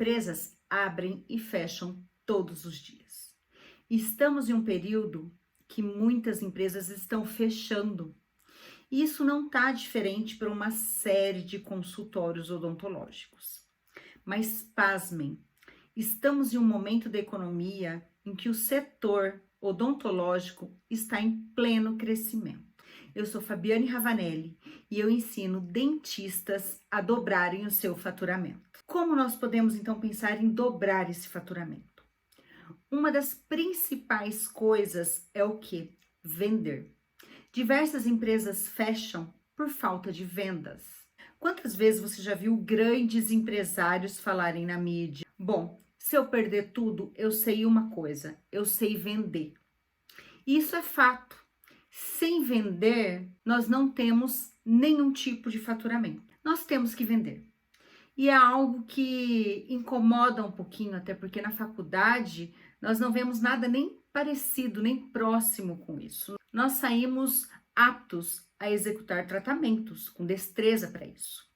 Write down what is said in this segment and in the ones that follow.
Empresas abrem e fecham todos os dias. Estamos em um período que muitas empresas estão fechando. E isso não está diferente para uma série de consultórios odontológicos. Mas pasmem, estamos em um momento da economia em que o setor odontológico está em pleno crescimento. Eu sou Fabiane Ravanelli e eu ensino dentistas a dobrarem o seu faturamento. Como nós podemos então pensar em dobrar esse faturamento? Uma das principais coisas é o que? Vender. Diversas empresas fecham por falta de vendas. Quantas vezes você já viu grandes empresários falarem na mídia? Bom, se eu perder tudo, eu sei uma coisa, eu sei vender. Isso é fato. Sem vender, nós não temos nenhum tipo de faturamento. Nós temos que vender. E é algo que incomoda um pouquinho, até porque na faculdade nós não vemos nada nem parecido, nem próximo com isso. Nós saímos aptos a executar tratamentos, com destreza para isso.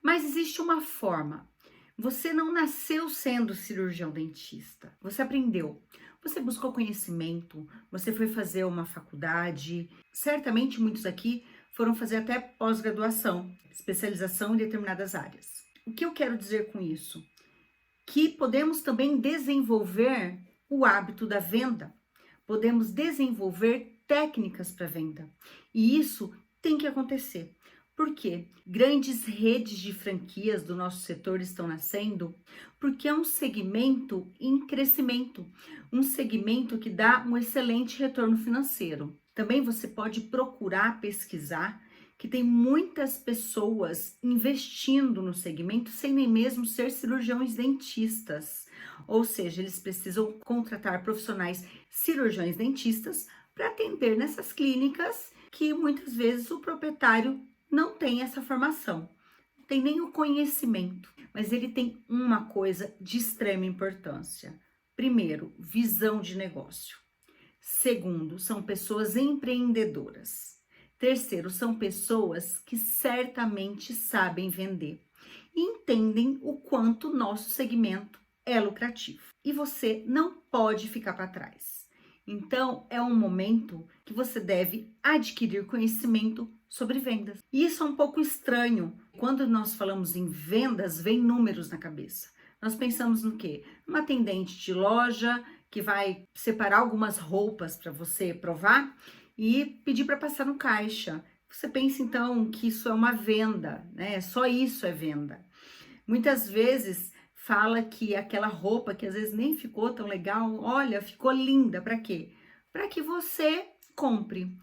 Mas existe uma forma. Você não nasceu sendo cirurgião dentista. Você aprendeu. Você buscou conhecimento, você foi fazer uma faculdade. Certamente muitos aqui foram fazer até pós-graduação, especialização em determinadas áreas. O que eu quero dizer com isso? Que podemos também desenvolver o hábito da venda. Podemos desenvolver técnicas para venda. E isso tem que acontecer. Por quê? Grandes redes de franquias do nosso setor estão nascendo porque é um segmento em crescimento, um segmento que dá um excelente retorno financeiro. Também você pode procurar pesquisar que tem muitas pessoas investindo no segmento sem nem mesmo ser cirurgiões dentistas. Ou seja, eles precisam contratar profissionais cirurgiões dentistas para atender nessas clínicas que muitas vezes o proprietário não tem essa formação, não tem nem o conhecimento, mas ele tem uma coisa de extrema importância. Primeiro, visão de negócio. Segundo, são pessoas empreendedoras. Terceiro, são pessoas que certamente sabem vender e entendem o quanto o nosso segmento é lucrativo. E você não pode ficar para trás. Então, é um momento que você deve adquirir conhecimento sobre vendas. E isso é um pouco estranho. Quando nós falamos em vendas, vem números na cabeça. Nós pensamos no quê? Uma atendente de loja que vai separar algumas roupas para você provar e pedir para passar no caixa. Você pensa então que isso é uma venda, né? Só isso é venda. Muitas vezes fala que aquela roupa que às vezes nem ficou tão legal, olha, ficou linda, para quê? Para que você compre.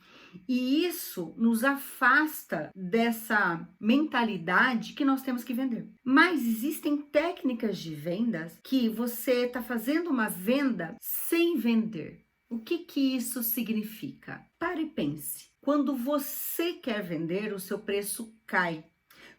E isso nos afasta dessa mentalidade que nós temos que vender. Mas existem técnicas de vendas que você está fazendo uma venda sem vender. O que isso significa? Pare e pense. Quando você quer vender, o seu preço cai.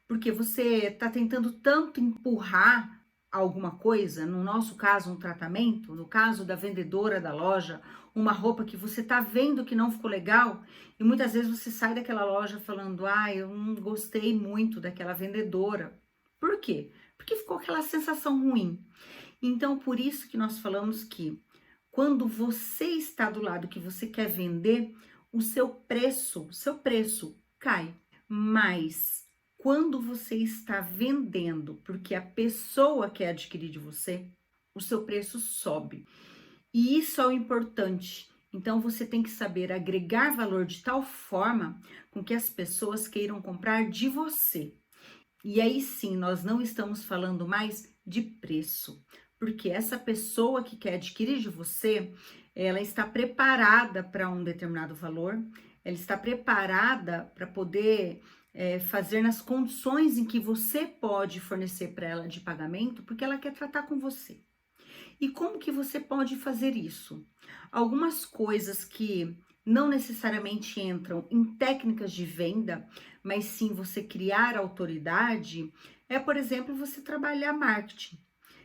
Porque você está tentando tanto empurrar alguma coisa, no nosso caso um tratamento, no caso da vendedora da loja, uma roupa que você tá vendo que não ficou legal, e muitas vezes você sai daquela loja falando, eu não gostei muito daquela vendedora. Por quê? Porque ficou aquela sensação ruim. Então, por isso que nós falamos que quando você está do lado que você quer vender, o seu preço cai. Mas quando você está vendendo porque a pessoa quer adquirir de você, o seu preço sobe. E isso é o importante. Então, você tem que saber agregar valor de tal forma com que as pessoas queiram comprar de você. E aí sim, nós não estamos falando mais de preço, porque essa pessoa que quer adquirir de você, ela está preparada para um determinado valor, ela está preparada para poder fazer nas condições em que você pode fornecer para ela de pagamento, porque ela quer tratar com você. E como que você pode fazer isso? Algumas coisas que não necessariamente entram em técnicas de venda, mas sim você criar autoridade, por exemplo, você trabalhar marketing.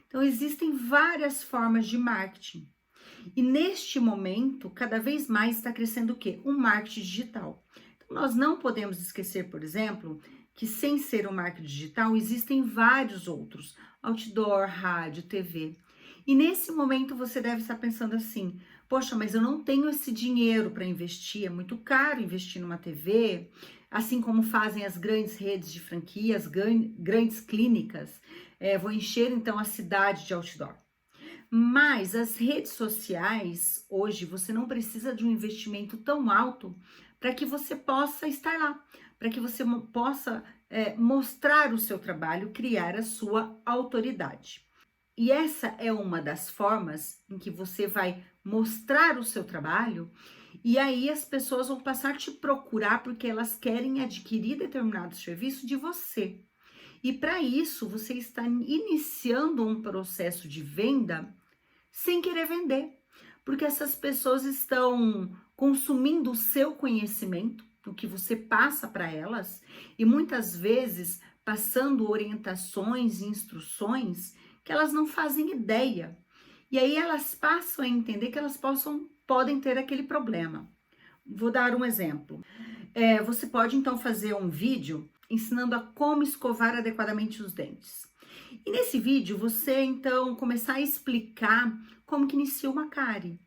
Então, existem várias formas de marketing. E neste momento, cada vez mais está crescendo o quê? Um marketing digital. Então, nós não podemos esquecer, por exemplo, que sem ser o marketing digital existem vários outros, outdoor, rádio, TV. E nesse momento você deve estar pensando assim: poxa, mas eu não tenho esse dinheiro para investir, é muito caro investir numa TV, assim como fazem as grandes redes de franquias, grandes clínicas. Vou encher então a cidade de outdoor. Mas as redes sociais, hoje, você não precisa de um investimento tão alto para que você possa estar lá, para que você possa mostrar o seu trabalho, criar a sua autoridade. E essa é uma das formas em que você vai mostrar o seu trabalho, e aí as pessoas vão passar a te procurar porque elas querem adquirir determinado serviço de você. E para isso, você está iniciando um processo de venda sem querer vender, porque essas pessoas estão consumindo o seu conhecimento, o que você passa para elas, e muitas vezes passando orientações e instruções que elas não fazem ideia. E aí elas passam a entender que elas podem ter aquele problema. Vou dar um exemplo. Você pode então fazer um vídeo ensinando a como escovar adequadamente os dentes. E nesse vídeo você então começar a explicar como que inicia uma cárie.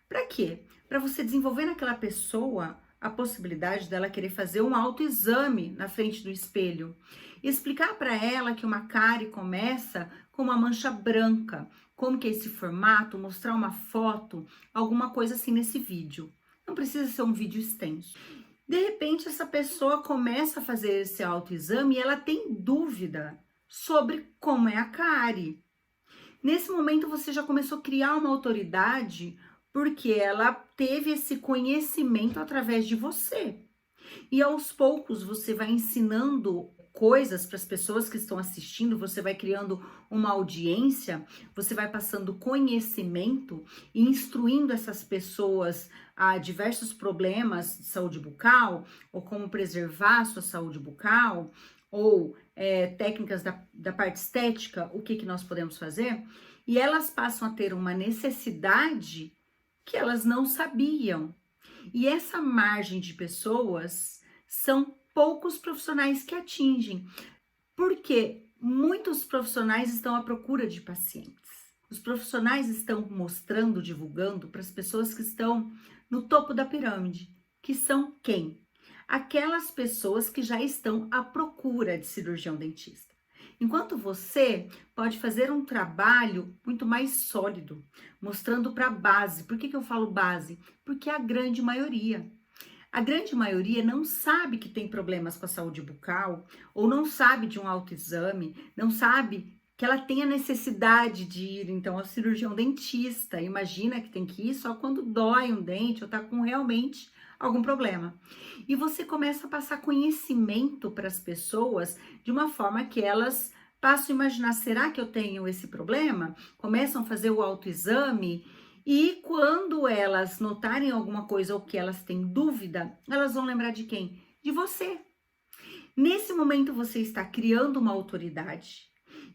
Para quê? Para você desenvolver naquela pessoa a possibilidade dela querer fazer um autoexame na frente do espelho. E explicar para ela que uma cárie começa com uma mancha branca, como que é esse formato, mostrar uma foto, alguma coisa assim nesse vídeo. Não precisa ser um vídeo extenso. De repente, essa pessoa começa a fazer esse autoexame e ela tem dúvida sobre como é a cárie. Nesse momento, você já começou a criar uma autoridade porque ela teve esse conhecimento através de você. E aos poucos, você vai ensinando coisas para as pessoas que estão assistindo, você vai criando uma audiência, você vai passando conhecimento e instruindo essas pessoas a diversos problemas de saúde bucal, ou como preservar a sua saúde bucal, ou técnicas da parte estética, o que nós podemos fazer, e elas passam a ter uma necessidade que elas não sabiam. E essa margem de pessoas são poucos profissionais que atingem, porque muitos profissionais estão à procura de pacientes. Os profissionais estão mostrando, divulgando para as pessoas que estão no topo da pirâmide, que são quem? Aquelas pessoas que já estão à procura de cirurgião dentista. Enquanto você pode fazer um trabalho muito mais sólido, mostrando para a base. Por que eu falo base? Porque a grande maioria não sabe que tem problemas com a saúde bucal, ou não sabe de um autoexame, não sabe que ela tem a necessidade de ir, então, ao cirurgião dentista. Imagina que tem que ir só quando dói um dente ou tá com realmente algum problema. E você começa a passar conhecimento para as pessoas de uma forma que elas passam a imaginar, será que eu tenho esse problema? Começam a fazer o autoexame e quando elas notarem alguma coisa ou que elas têm dúvida, elas vão lembrar de quem? De você. Nesse momento você está criando uma autoridade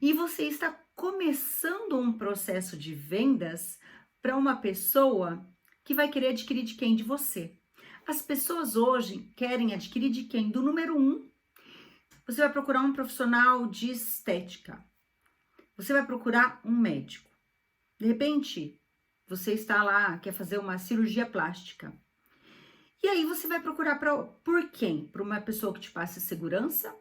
e você está começando um processo de vendas para uma pessoa que vai querer adquirir de quem? De você. As pessoas hoje querem adquirir de quem? Do número 1. Você vai procurar um profissional de estética. Você vai procurar um médico. De repente, você está lá, quer fazer uma cirurgia plástica. E aí você vai procurar por quem? Por uma pessoa que te passe segurança,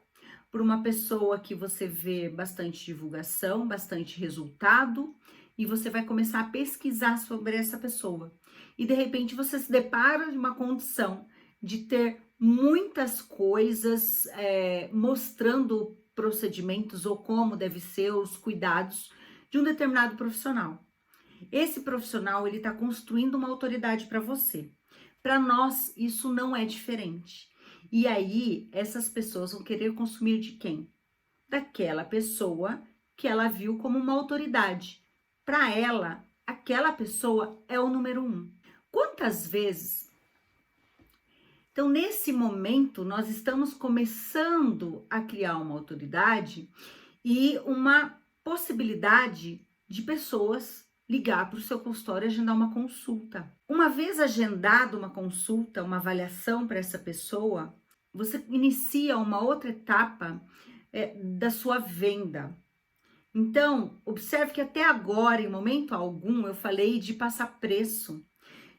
por uma pessoa que você vê bastante divulgação, bastante resultado, e você vai começar a pesquisar sobre essa pessoa. E de repente você se depara de uma condição de ter muitas coisas mostrando procedimentos ou como deve ser os cuidados de um determinado profissional. Esse profissional, ele está construindo uma autoridade para você. Para nós, isso não é diferente. E aí, essas pessoas vão querer consumir de quem? Daquela pessoa que ela viu como uma autoridade. Para ela, aquela pessoa é o número 1. Quantas vezes? Então, nesse momento, nós estamos começando a criar uma autoridade e uma possibilidade de pessoas ligar para o seu consultório e agendar uma consulta. Uma vez agendada uma consulta, uma avaliação para essa pessoa, você inicia uma outra etapa da sua venda. Então, observe que até agora, em momento algum, eu falei de passar preço.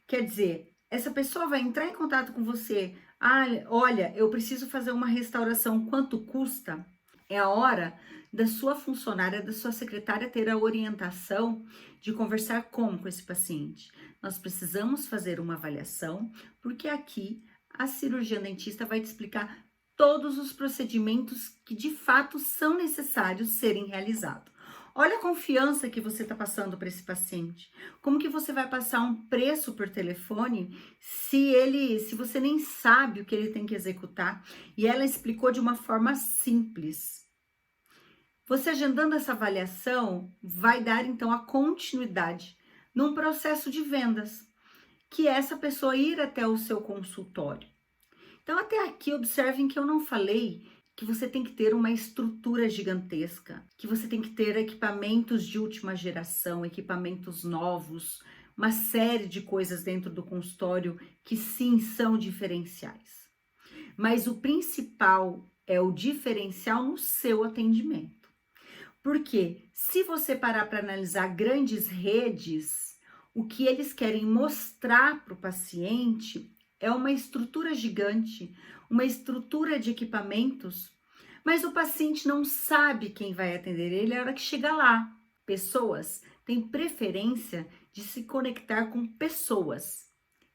Quer dizer, essa pessoa vai entrar em contato com você. Ah, olha, eu preciso fazer uma restauração, quanto custa? É a hora da sua funcionária, da sua secretária ter a orientação de conversar com esse paciente. Nós precisamos fazer uma avaliação, porque aqui a cirurgiã dentista vai te explicar todos os procedimentos que de fato são necessários serem realizados. Olha a confiança que você está passando para esse paciente. Como que você vai passar um preço por telefone se você nem sabe o que ele tem que executar? E ela explicou de uma forma simples. Você agendando essa avaliação vai dar então a continuidade num processo de vendas, que é essa pessoa ir até o seu consultório. Então, até aqui, observem que eu não falei que você tem que ter uma estrutura gigantesca, que você tem que ter equipamentos de última geração, equipamentos novos, uma série de coisas dentro do consultório que sim são diferenciais. Mas o principal é o diferencial no seu atendimento. Porque se você parar para analisar grandes redes, o que eles querem mostrar para o paciente é uma estrutura gigante, uma estrutura de equipamentos, mas o paciente não sabe quem vai atender ele na hora que chega lá. Pessoas têm preferência de se conectar com pessoas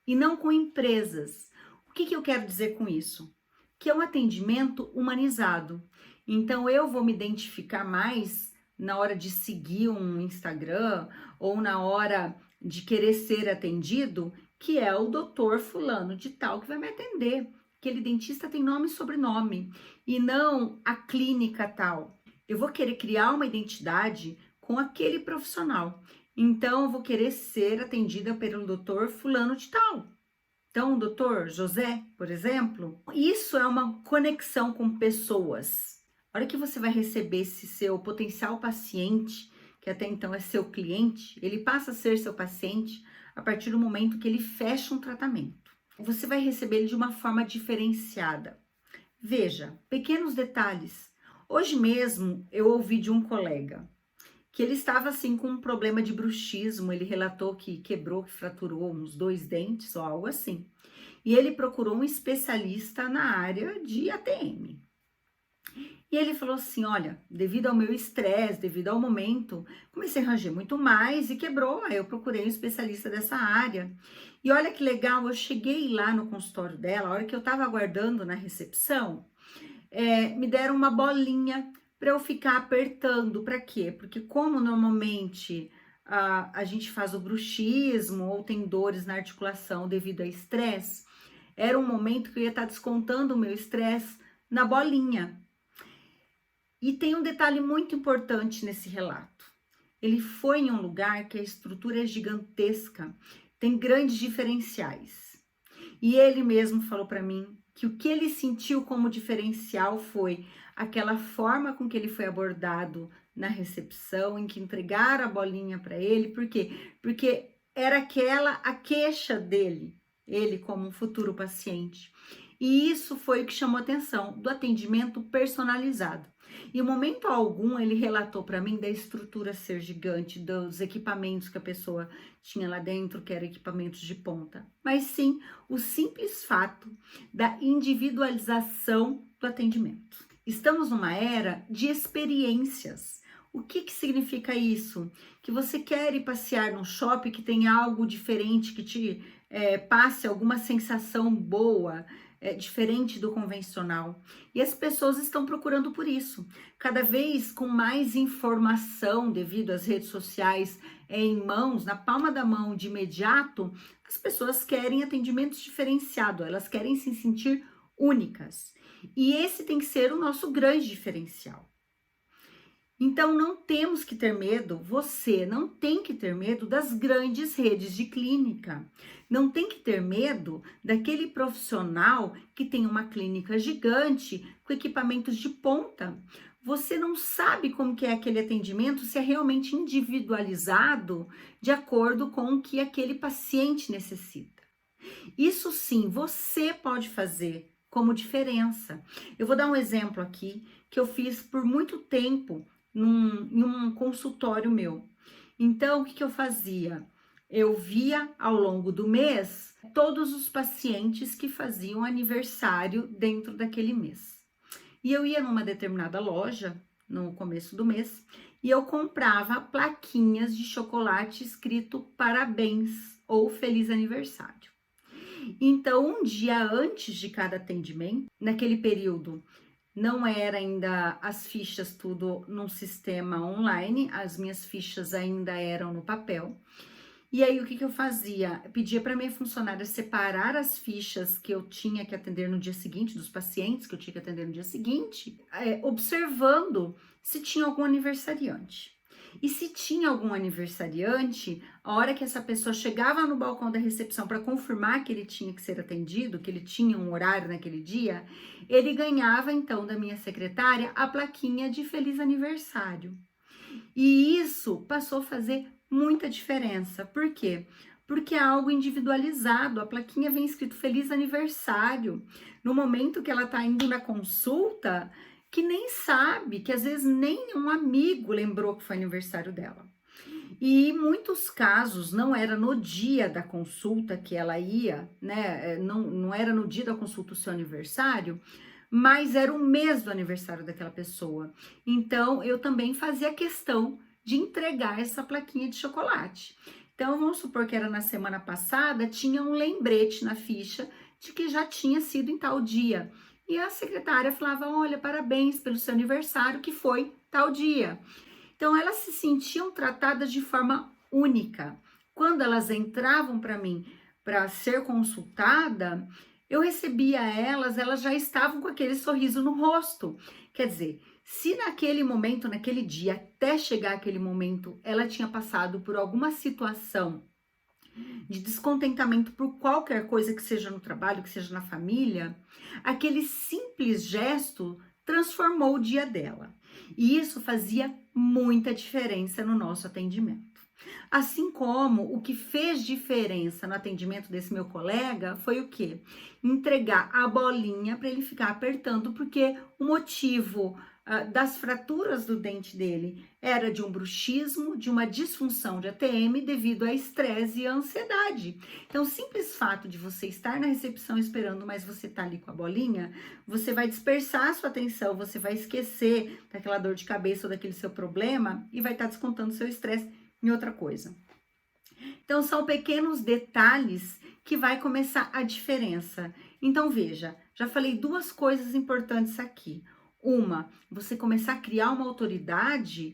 e não com empresas. O que eu quero dizer com isso? Que é um atendimento humanizado. Então, eu vou me identificar mais na hora de seguir um Instagram ou na hora de querer ser atendido, que é o doutor fulano de tal que vai me atender. Aquele dentista tem nome e sobrenome e não a clínica tal. Eu vou querer criar uma identidade com aquele profissional. Então, eu vou querer ser atendida pelo doutor fulano de tal. Então, o doutor José, por exemplo, isso é uma conexão com pessoas. A hora que você vai receber esse seu potencial paciente, que até então é seu cliente, ele passa a ser seu paciente a partir do momento que ele fecha um tratamento. Você vai receber ele de uma forma diferenciada. Veja, pequenos detalhes. Hoje mesmo eu ouvi de um colega que ele estava assim com um problema de bruxismo, ele relatou que quebrou, que fraturou uns 2 dentes ou algo assim. E ele procurou um especialista na área de ATM. E ele falou assim, olha, devido ao meu estresse, devido ao momento, comecei a ranger muito mais e quebrou. Aí eu procurei um especialista dessa área. E olha que legal, eu cheguei lá no consultório dela, a hora que eu tava aguardando na recepção, me deram uma bolinha para eu ficar apertando. Para quê? Porque como normalmente a gente faz o bruxismo ou tem dores na articulação devido a estresse, era um momento que eu ia estar descontando o meu estresse na bolinha. E tem um detalhe muito importante nesse relato. Ele foi em um lugar que a estrutura é gigantesca, tem grandes diferenciais. E ele mesmo falou para mim que o que ele sentiu como diferencial foi aquela forma com que ele foi abordado na recepção, em que entregaram a bolinha para ele. Por quê? Porque era aquela a queixa dele, ele como um futuro paciente. E isso foi o que chamou a atenção, do atendimento personalizado. Em momento algum, ele relatou para mim da estrutura ser gigante, dos equipamentos que a pessoa tinha lá dentro, que eram equipamentos de ponta. Mas sim, o simples fato da individualização do atendimento. Estamos numa era de experiências. O que significa isso? Que você quer ir passear num shopping que tem algo diferente, que te passe alguma sensação boa, diferente do convencional. E as pessoas estão procurando por isso. Cada vez com mais informação devido às redes sociais em mãos, na palma da mão de imediato, as pessoas querem atendimentos diferenciados, elas querem se sentir únicas. E esse tem que ser o nosso grande diferencial. Então, não temos que ter medo, você não tem que ter medo das grandes redes de clínica. Não tem que ter medo daquele profissional que tem uma clínica gigante com equipamentos de ponta. Você não sabe como que é aquele atendimento, se é realmente individualizado de acordo com o que aquele paciente necessita. Isso sim, você pode fazer como diferença. Eu vou dar um exemplo aqui que eu fiz por muito tempo em um consultório meu. Então, o que que eu fazia? Eu via ao longo do mês todos os pacientes que faziam aniversário dentro daquele mês. E eu ia numa determinada loja no começo do mês e eu comprava plaquinhas de chocolate escrito parabéns ou feliz aniversário. Então, um dia antes de cada atendimento, naquele período, não era ainda as fichas tudo num sistema online, as minhas fichas ainda eram no papel. E aí, o que que eu fazia? Eu pedia para minha funcionária separar as fichas que eu tinha que atender no dia seguinte, dos pacientes que eu tinha que atender no dia seguinte, observando se tinha algum aniversariante. E se tinha algum aniversariante, a hora que essa pessoa chegava no balcão da recepção para confirmar que ele tinha que ser atendido, que ele tinha um horário naquele dia, ele ganhava então da minha secretária a plaquinha de feliz aniversário. E isso passou a fazer muita diferença. Por quê? Porque é algo individualizado. A plaquinha vem escrito feliz aniversário. No momento que ela está indo na consulta, que nem sabe, que às vezes nem um amigo lembrou que foi aniversário dela. E em muitos casos não era no dia da consulta que ela ia, né? Não era no dia da consulta o seu aniversário, mas era o mês do aniversário daquela pessoa. Então eu também fazia questão de entregar essa plaquinha de chocolate. Então vamos supor que era na semana passada, tinha um lembrete na ficha de que já tinha sido em tal dia. E a secretária falava: olha, parabéns pelo seu aniversário, que foi tal dia. Então, elas se sentiam tratadas de forma única. Quando elas entravam para mim para ser consultada, eu recebia elas já estavam com aquele sorriso no rosto. Quer dizer, se naquele momento, naquele dia, até chegar aquele momento, ela tinha passado por alguma situação de descontentamento por qualquer coisa que seja no trabalho, que seja na família, aquele simples gesto transformou o dia dela. E isso fazia muita diferença no nosso atendimento. Assim como o que fez diferença no atendimento desse meu colega foi o quê? Entregar a bolinha para ele ficar apertando, porque o motivo das fraturas do dente dele era de um bruxismo, de uma disfunção de ATM devido a estresse e a ansiedade. Então, o simples fato de você estar na recepção esperando, mas você tá ali com a bolinha, você vai dispersar a sua atenção, você vai esquecer daquela dor de cabeça ou daquele seu problema e vai estar descontando seu estresse em outra coisa. Então, são pequenos detalhes que vai começar a diferença. Então, veja, já falei duas coisas importantes aqui. Uma, você começar a criar uma autoridade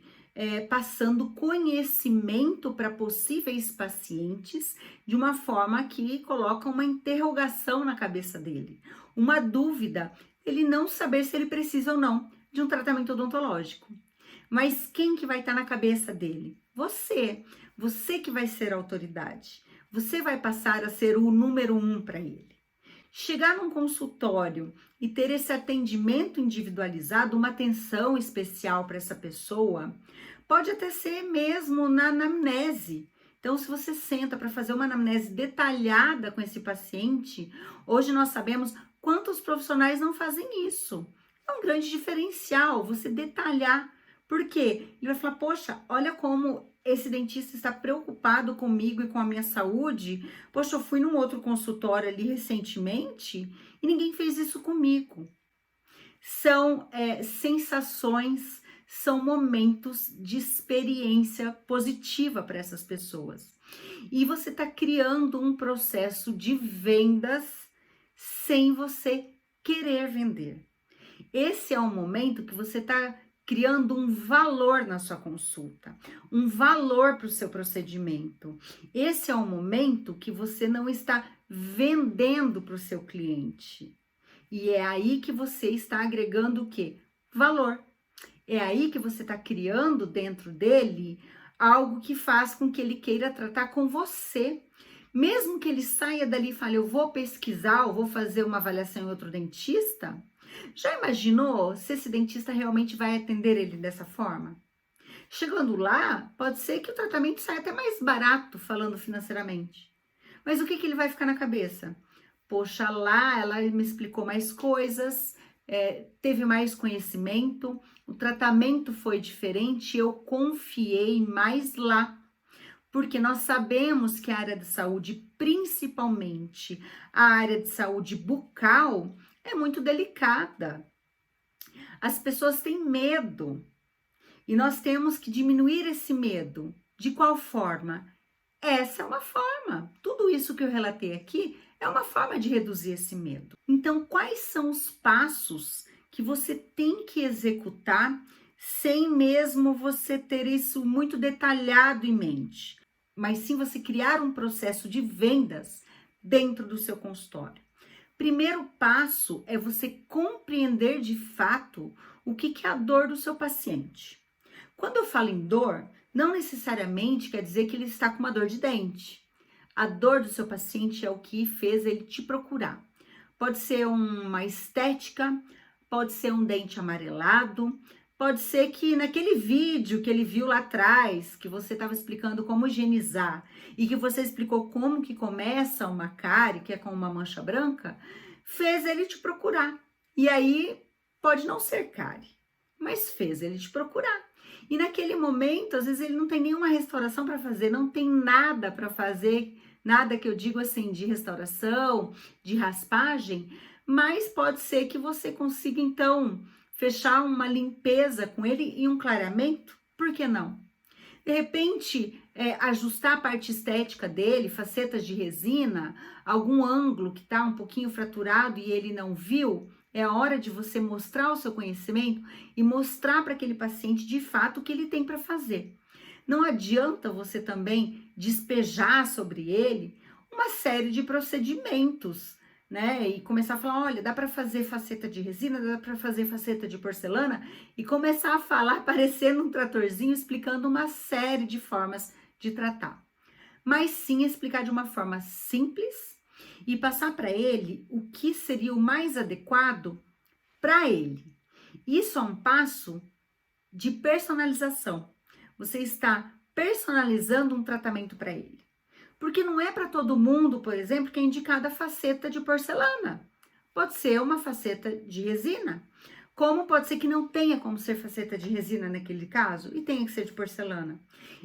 passando conhecimento para possíveis pacientes de uma forma que coloca uma interrogação na cabeça dele, uma dúvida, ele não saber se ele precisa ou não de um tratamento odontológico. Mas quem que vai estar na cabeça dele? Você que vai ser a autoridade. Você vai passar a ser o número 1 para ele. Chegar num consultório e ter esse atendimento individualizado, uma atenção especial para essa pessoa, pode até ser mesmo na anamnese. Então, se você senta para fazer uma anamnese detalhada com esse paciente, hoje nós sabemos quantos profissionais não fazem isso. É um grande diferencial você detalhar. Por quê? Ele vai falar: poxa, olha como esse dentista está preocupado comigo e com a minha saúde. Poxa, eu fui num outro consultório ali recentemente e ninguém fez isso comigo. São sensações, são momentos de experiência positiva para essas pessoas. E você está criando um processo de vendas sem você querer vender. Esse é o momento que você está criando um valor na sua consulta, um valor para o seu procedimento. Esse é o momento que você não está vendendo para o seu cliente. E é aí que você está agregando o quê? Valor. É aí que você está criando dentro dele algo que faz com que ele queira tratar com você. Mesmo que ele saia dali e fale: eu vou pesquisar, eu vou fazer uma avaliação em outro dentista. Já imaginou se esse dentista realmente vai atender ele dessa forma? Chegando lá, pode ser que o tratamento saia até mais barato, falando financeiramente. Mas o que ele vai ficar na cabeça? poxa, lá ela me explicou mais coisas, teve mais conhecimento, o tratamento foi diferente, eu confiei mais lá. Porque nós sabemos que a área de saúde, principalmente a área de saúde bucal, é muito delicada. As pessoas têm medo e nós temos que diminuir esse medo. De qual forma? Essa é uma forma. Tudo isso que eu relatei aqui é uma forma de reduzir esse medo. Então, quais são os passos que você tem que executar sem mesmo você ter isso muito detalhado em mente, mas sim você criar um processo de vendas dentro do seu consultório? Primeiro passo é você compreender de fato o que é a dor do seu paciente. Quando eu falo em dor, não necessariamente quer dizer que ele está com uma dor de dente. A dor do seu paciente é o que fez ele te procurar. Pode ser uma estética, pode ser um dente amarelado, pode ser que naquele vídeo que ele viu lá atrás, que você estava explicando como higienizar e que você explicou como que começa uma cárie, que é com uma mancha branca, fez ele te procurar. E aí pode não ser cárie, mas fez ele te procurar. E naquele momento, às vezes ele não tem nenhuma restauração para fazer, não tem nada para fazer, nada que eu digo assim de restauração, de raspagem, mas pode ser que você consiga então fechar uma limpeza com ele e um clareamento, por que não? De repente, ajustar a parte estética dele, facetas de resina, algum ângulo que está um pouquinho fraturado e ele não viu, é a hora de você mostrar o seu conhecimento e mostrar para aquele paciente de fato o que ele tem para fazer. Não adianta você também despejar sobre ele uma série de procedimentos, né? E começar a falar, olha, dá para fazer faceta de resina, dá para fazer faceta de porcelana, e começar a falar parecendo um tratorzinho explicando uma série de formas de tratar. Mas sim explicar de uma forma simples e passar para ele o que seria o mais adequado para ele. Isso é um passo de personalização. Você está personalizando um tratamento para ele. Porque não é para todo mundo, por exemplo, que é indicada a faceta de porcelana. Pode ser uma faceta de resina. Como pode ser que não tenha como ser faceta de resina naquele caso e tenha que ser de porcelana.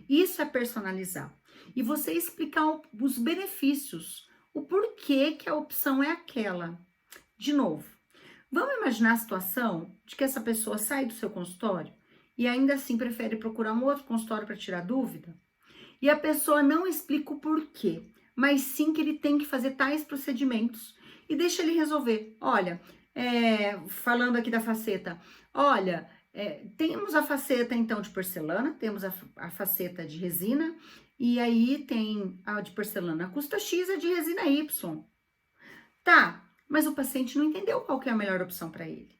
Isso é personalizar. E você explicar os benefícios, o porquê que a opção é aquela. De novo, vamos imaginar a situação de que essa pessoa sai do seu consultório e ainda assim prefere procurar um outro consultório para tirar dúvida? E a pessoa não explica o porquê, mas sim que ele tem que fazer tais procedimentos e deixa ele resolver. Olha, falando aqui da faceta, olha, temos a faceta então de porcelana, temos a faceta de resina, e aí tem a de porcelana custa X, a de resina Y. Tá, mas o paciente não entendeu qual que é a melhor opção para ele.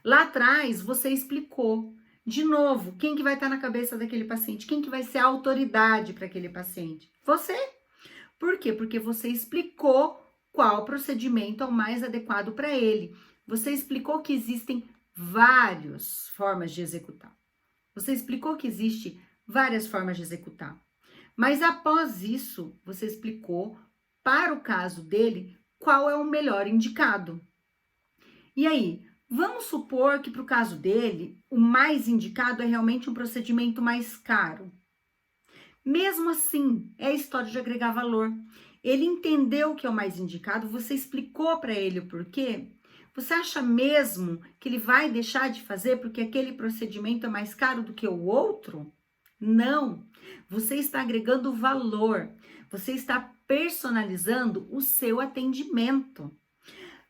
Lá atrás você explicou. De novo, quem que vai estar na cabeça daquele paciente? Quem que vai ser a autoridade para aquele paciente? Você. Por quê? Porque você explicou qual procedimento é o mais adequado para ele. Você explicou que existem várias formas de executar. Você explicou que existe várias formas de executar. Mas após isso, você explicou para o caso dele qual é o melhor indicado. E aí, vamos supor que para o caso dele, o mais indicado é realmente um procedimento mais caro. Mesmo assim, é a história de agregar valor. Ele entendeu que é o mais indicado, você explicou para ele o porquê. Você acha mesmo que ele vai deixar de fazer porque aquele procedimento é mais caro do que o outro? Não. Você está agregando valor. Você está personalizando o seu atendimento.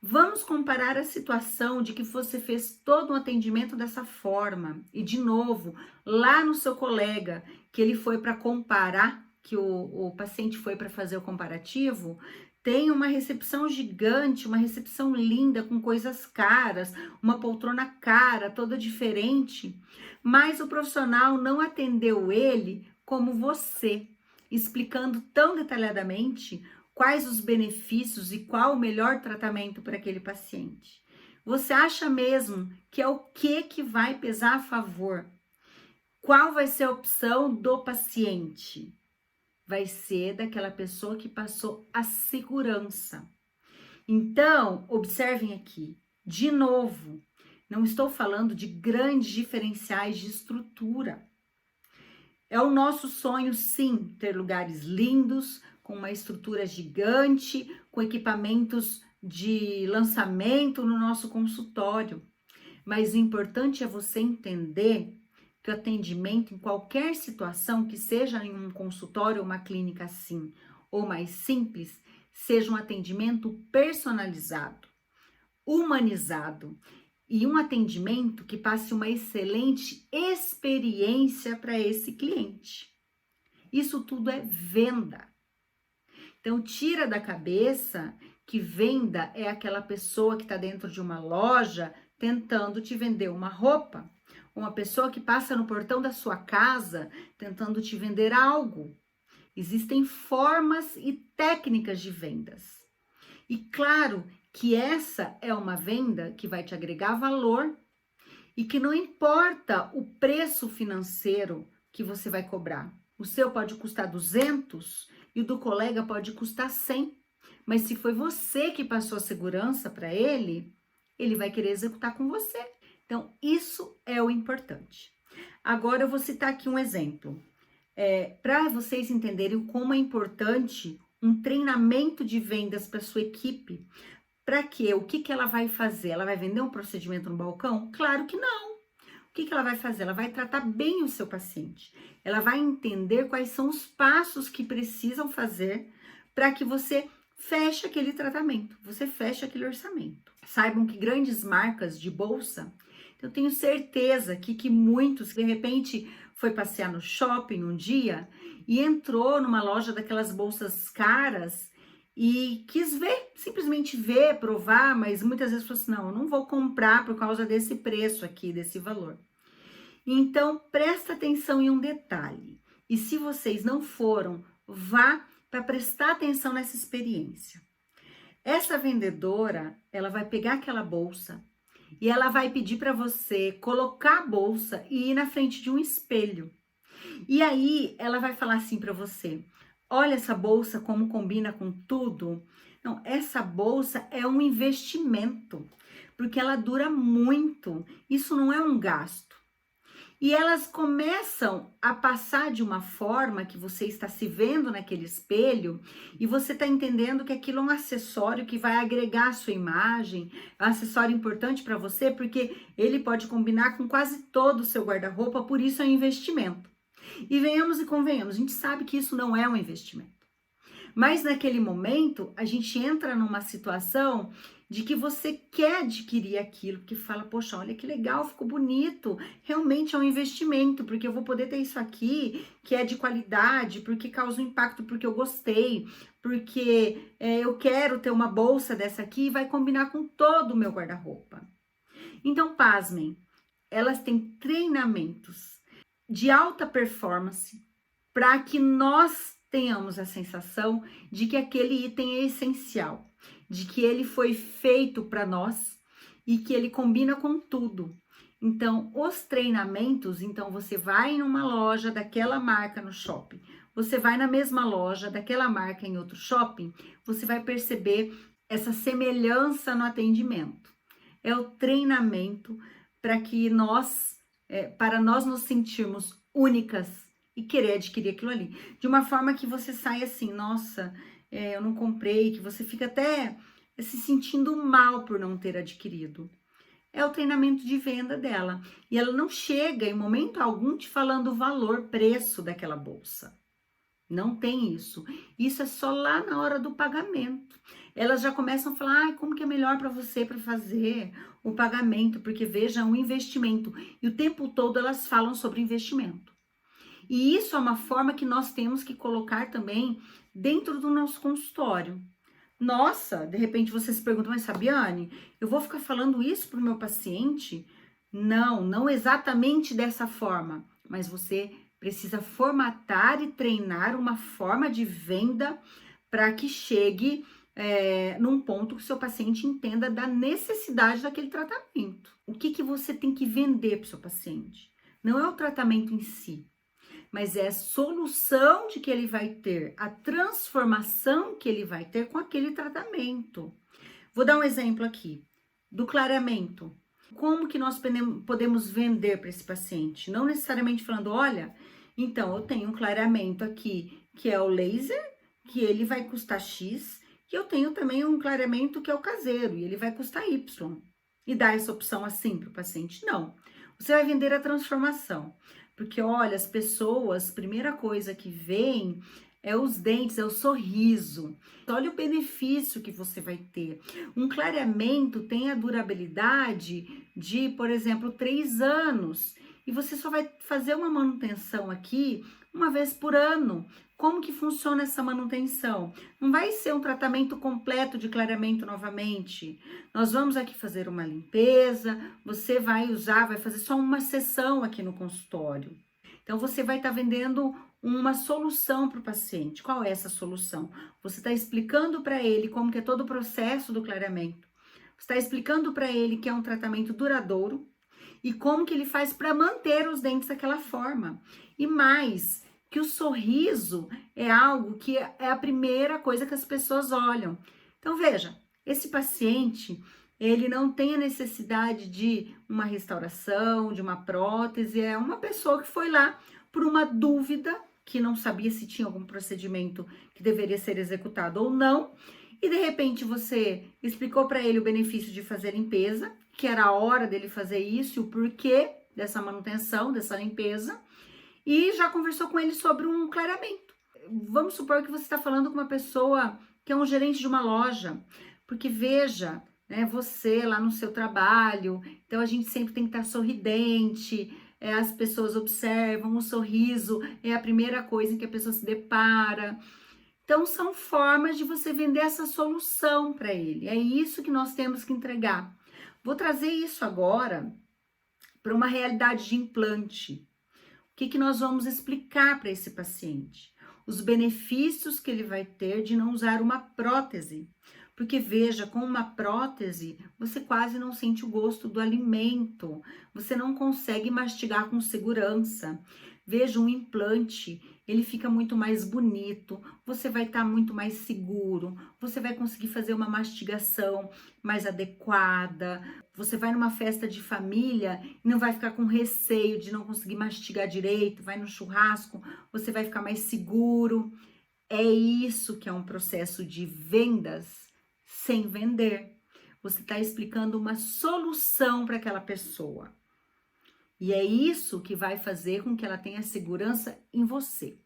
Vamos comparar a situação de que você fez todo um atendimento dessa forma e, de novo, lá no seu colega, que ele foi para comparar, que o paciente foi para fazer o comparativo, tem uma recepção gigante, uma recepção linda, com coisas caras, uma poltrona cara, toda diferente, mas o profissional não atendeu ele como você, explicando tão detalhadamente quais os benefícios e qual o melhor tratamento para aquele paciente. Você acha mesmo que é o que vai pesar a favor? Qual vai ser a opção do paciente? Vai ser daquela pessoa que passou a segurança. Então, observem aqui, de novo, não estou falando de grandes diferenciais de estrutura. É o nosso sonho, sim, ter lugares lindos, com uma estrutura gigante, com equipamentos de lançamento no nosso consultório. Mas o importante é você entender que o atendimento em qualquer situação, que seja em um consultório ou uma clínica assim, ou mais simples, seja um atendimento personalizado, humanizado e um atendimento que passe uma excelente experiência para esse cliente. Isso tudo é venda. Então, tira da cabeça que venda é aquela pessoa que está dentro de uma loja tentando te vender uma roupa. Uma pessoa que passa no portão da sua casa tentando te vender algo. Existem formas e técnicas de vendas. E claro que essa é uma venda que vai te agregar valor e que não importa o preço financeiro que você vai cobrar. O seu pode custar 200 e o do colega pode custar 100. Mas se foi você que passou a segurança para ele, ele vai querer executar com você. Então, isso é o importante. Agora, eu vou citar aqui um exemplo. Para vocês entenderem como é importante um treinamento de vendas para sua equipe. Para quê? O que ela vai fazer? Ela vai vender um procedimento no balcão? Claro que não. O que ela vai fazer? Ela vai tratar bem o seu paciente. Ela vai entender quais são os passos que precisam fazer para que você feche aquele tratamento, você feche aquele orçamento. Saibam que grandes marcas de bolsa, eu tenho certeza que muitos, de repente, foi passear no shopping um dia e entrou numa loja daquelas bolsas caras e quis ver, simplesmente ver, provar, mas muitas vezes falou assim, não, eu não vou comprar por causa desse preço aqui, desse valor. Então, presta atenção em um detalhe. E se vocês não foram, vá para prestar atenção nessa experiência. Essa vendedora, ela vai pegar aquela bolsa e ela vai pedir para você colocar a bolsa e ir na frente de um espelho. E aí, ela vai falar assim para você, olha essa bolsa como combina com tudo. Não, essa bolsa é um investimento, porque ela dura muito. Isso não é um gasto. E elas começam a passar de uma forma que você está se vendo naquele espelho e você está entendendo que aquilo é um acessório que vai agregar a sua imagem, é um acessório importante para você porque ele pode combinar com quase todo o seu guarda-roupa, por isso é um investimento. E venhamos e convenhamos, a gente sabe que isso não é um investimento. Mas naquele momento, a gente entra numa situação de que você quer adquirir aquilo, que fala, poxa, olha que legal, ficou bonito, realmente é um investimento, porque eu vou poder ter isso aqui, que é de qualidade, porque causa um impacto, porque eu gostei, porque eu quero ter uma bolsa dessa aqui e vai combinar com todo o meu guarda-roupa. Então, pasmem, elas têm treinamentos de alta performance para que nós tenhamos a sensação de que aquele item é essencial, de que ele foi feito para nós e que ele combina com tudo. Então, os treinamentos, então você vai em uma loja daquela marca no shopping, você vai na mesma loja daquela marca em outro shopping, você vai perceber essa semelhança no atendimento. É o treinamento para que para nós nos sentirmos únicas e querer adquirir aquilo ali. De uma forma que você saia assim, nossa, eu não comprei, que você fica até se sentindo mal por não ter adquirido. É o treinamento de venda dela. E ela não chega em momento algum te falando o valor, preço daquela bolsa. Não tem isso. Isso é só lá na hora do pagamento. Elas já começam a falar, como que é melhor para você para fazer o pagamento, porque veja, é um investimento. E o tempo todo elas falam sobre investimento. E isso é uma forma que nós temos que colocar também dentro do nosso consultório. Nossa, de repente você se pergunta, mas Fabiane, eu vou ficar falando isso para o meu paciente? Não, não exatamente dessa forma, mas você precisa formatar e treinar uma forma de venda para que chegue num ponto que o seu paciente entenda da necessidade daquele tratamento. O que você tem que vender para o seu paciente? Não é o tratamento em si, mas é a solução de que ele vai ter, a transformação que ele vai ter com aquele tratamento. Vou dar um exemplo aqui do clareamento. Como que nós podemos vender para esse paciente? Não necessariamente falando, olha, então eu tenho um clareamento aqui que é o laser, que ele vai custar X, e eu tenho também um clareamento que é o caseiro, e ele vai custar Y. E dar essa opção assim para o paciente? Não. Você vai vender a transformação. Porque, olha, as pessoas, primeira coisa que veem é os dentes, é o sorriso. Olha o benefício que você vai ter. Um clareamento tem a durabilidade de, por exemplo, 3 anos. E você só vai fazer uma manutenção aqui uma vez por ano. Como que funciona essa manutenção? Não vai ser um tratamento completo de clareamento novamente. Nós vamos aqui fazer uma limpeza, você vai usar, vai fazer só uma sessão aqui no consultório. Então, você vai estar vendendo uma solução para o paciente. Qual é essa solução? Você está explicando para ele como que é todo o processo do clareamento. Você está explicando para ele que é um tratamento duradouro e como que ele faz para manter os dentes daquela forma. E mais, que o sorriso é algo que é a primeira coisa que as pessoas olham. Então, veja, esse paciente, ele não tem a necessidade de uma restauração, de uma prótese, é uma pessoa que foi lá por uma dúvida, que não sabia se tinha algum procedimento que deveria ser executado ou não, e de repente você explicou para ele o benefício de fazer limpeza, que era a hora dele fazer isso e o porquê dessa manutenção, dessa limpeza, e já conversou com ele sobre um clareamento. Vamos supor que você está falando com uma pessoa que é um gerente de uma loja, porque veja, né, você lá no seu trabalho, então a gente sempre tem que estar sorridente, as pessoas observam, o sorriso é a primeira coisa em que a pessoa se depara. Então são formas de você vender essa solução para ele, é isso que nós temos que entregar. Vou trazer isso agora para uma realidade de implante. O que nós vamos explicar para esse paciente? Os benefícios que ele vai ter de não usar uma prótese. Porque veja, com uma prótese, você quase não sente o gosto do alimento, você não consegue mastigar com segurança. Veja, um implante, ele fica muito mais bonito, você vai estar muito mais seguro, você vai conseguir fazer uma mastigação mais adequada, você vai numa festa de família e não vai ficar com receio de não conseguir mastigar direito, vai no churrasco, você vai ficar mais seguro. É isso que é um processo de vendas sem vender. Você está explicando uma solução para aquela pessoa. E é isso que vai fazer com que ela tenha segurança em você.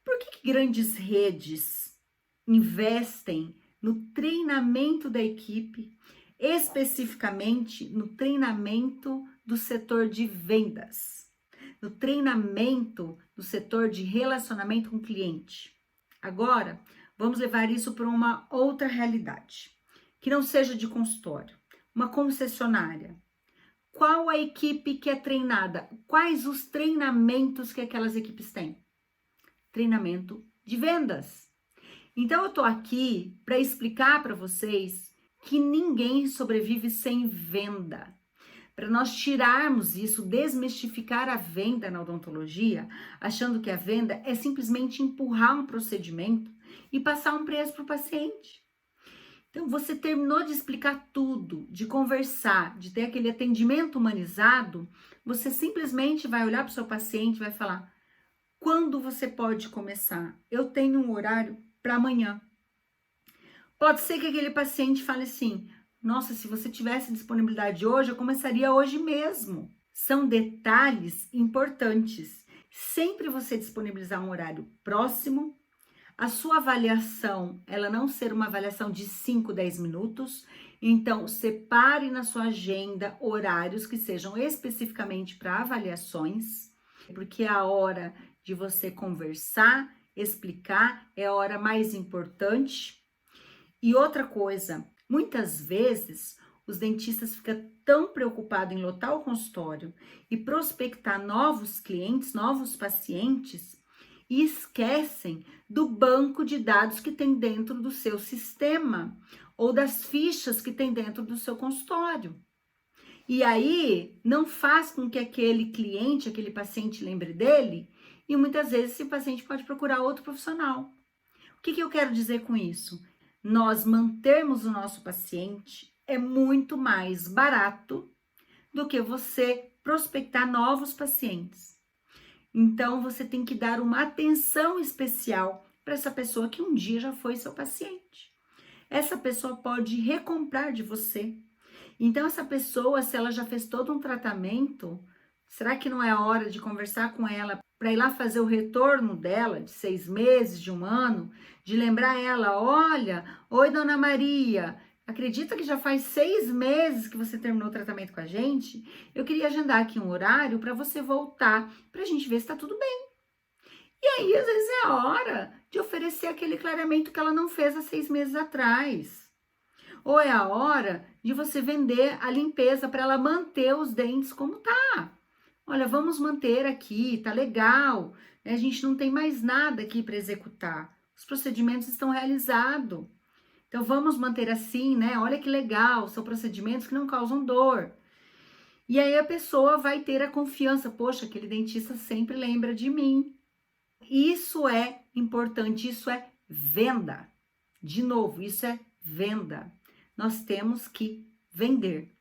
Por que grandes redes investem no treinamento da equipe, especificamente no treinamento do setor de vendas, no treinamento do setor de relacionamento com o cliente? Agora, vamos levar isso para uma outra realidade, que não seja de consultório, uma concessionária. Qual a equipe que é treinada? Quais os treinamentos que aquelas equipes têm? Treinamento de vendas. Então, eu tô aqui para explicar para vocês que ninguém sobrevive sem venda. Para nós tirarmos isso, desmistificar a venda na odontologia, achando que a venda é simplesmente empurrar um procedimento e passar um preço para o paciente. Então, você terminou de explicar tudo, de conversar, de ter aquele atendimento humanizado, você simplesmente vai olhar para o seu paciente e vai falar: quando você pode começar? Eu tenho um horário para amanhã. Pode ser que aquele paciente fale assim: nossa, se você tivesse disponibilidade hoje, eu começaria hoje mesmo. São detalhes importantes. Sempre você disponibilizar um horário próximo, a sua avaliação, ela não ser uma avaliação de 5, 10 minutos. Então, separe na sua agenda horários que sejam especificamente para avaliações, porque a hora de você conversar, explicar, é a hora mais importante. E outra coisa, muitas vezes os dentistas ficam tão preocupados em lotar o consultório e prospectar novos clientes, novos pacientes, e esquecem do banco de dados que tem dentro do seu sistema ou das fichas que tem dentro do seu consultório. E aí não faz com que aquele cliente, aquele paciente lembre dele, e muitas vezes esse paciente pode procurar outro profissional. O que eu quero dizer com isso? nós mantermos o nosso paciente é muito mais barato do que você prospectar novos pacientes. Então, você tem que dar uma atenção especial para essa pessoa que um dia já foi seu paciente. Essa pessoa pode recomprar de você. Então, essa pessoa, se ela já fez todo um tratamento, será que não é hora de conversar com ela para ir lá fazer o retorno dela, de 6 meses, de 1 ano, de lembrar ela, olha, oi, dona Maria, acredita que já faz 6 meses que você terminou o tratamento com a gente? Eu queria agendar aqui um horário para você voltar, para a gente ver se está tudo bem. E aí, às vezes, é a hora de oferecer aquele clareamento que ela não fez há 6 meses atrás. Ou é a hora de você vender a limpeza para ela manter os dentes como tá. Olha, vamos manter aqui, tá legal, né? A gente não tem mais nada aqui para executar. Os procedimentos estão realizados. Então vamos manter assim, né? Olha que legal, são procedimentos que não causam dor. E aí a pessoa vai ter a confiança, poxa, aquele dentista sempre lembra de mim. Isso é importante, isso é venda. De novo, isso é venda. Nós temos que vender.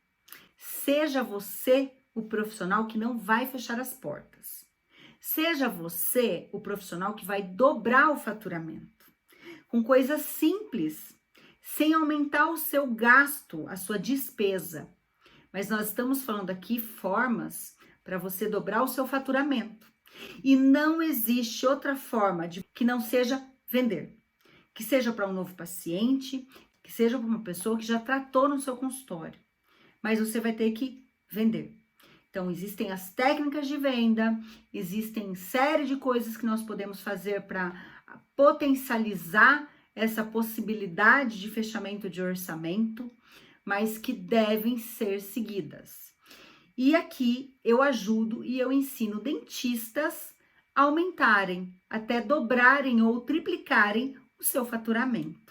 Seja você o profissional que não vai fechar as portas. Seja você o profissional que vai dobrar o faturamento. Com coisas simples, sem aumentar o seu gasto, a sua despesa. Mas nós estamos falando aqui formas para você dobrar o seu faturamento. E não existe outra forma de que não seja vender. Que seja para um novo paciente, que seja para uma pessoa que já tratou no seu consultório. Mas você vai ter que vender. Então, existem as técnicas de venda, existem série de coisas que nós podemos fazer para potencializar essa possibilidade de fechamento de orçamento, mas que devem ser seguidas. E aqui eu ajudo e eu ensino dentistas a aumentarem, até dobrarem ou triplicarem o seu faturamento.